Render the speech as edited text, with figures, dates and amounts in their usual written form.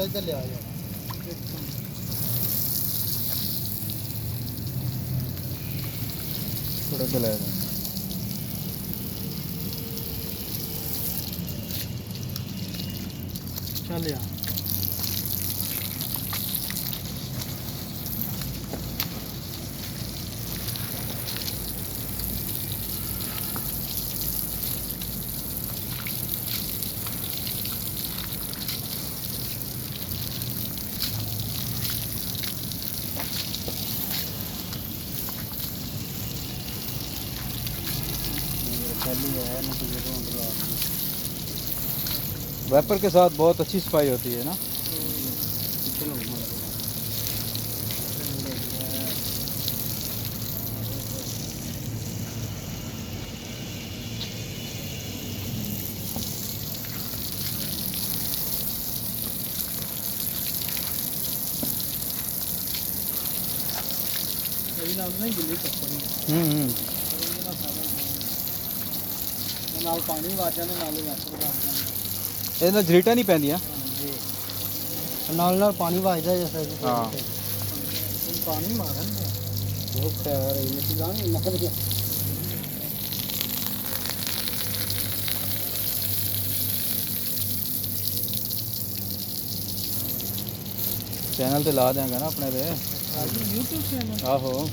ਇੱਧਰ ਲਿਆ ਯਾਰ ਥੋੜਾ ਜਿਹਾ ਲੈ ਚੱਲ ਯਾਰ वैपर के साथ बहुत अच्छी सफाई होती है ना। ਨਾਲ ਪਾਣੀ ਵਾਜਾਂ ਦੇ ਨਾਲ ਹੀ ਵੈਪਰ ਕਰ ਜਾਂਦੇ ਇਹਦੇ ਨਾਲ ਝਰੀਟਾਂ ਨਹੀਂ ਪੈਂਦੀਆਂ। ਨਾਲ ਨਾਲ ਪਾਣੀ ਵਾਜਦਾ ਜਿਸ ਤਰ੍ਹਾਂ ਹਾਂ ਪਾਣੀ ਮਾਰਨ ਬਹੁਤ ਪਿਆਰ ਹੈ ਇਹ ਲਾਂ ਨਖਰ ਗਿਆ चैनल ਤੇ ਲਾ ਦਿਆਂਗਾ ਨਾ ਆਪਣੇ ਤੇ। YouTube ਚੈਨਲ ਆਹੋ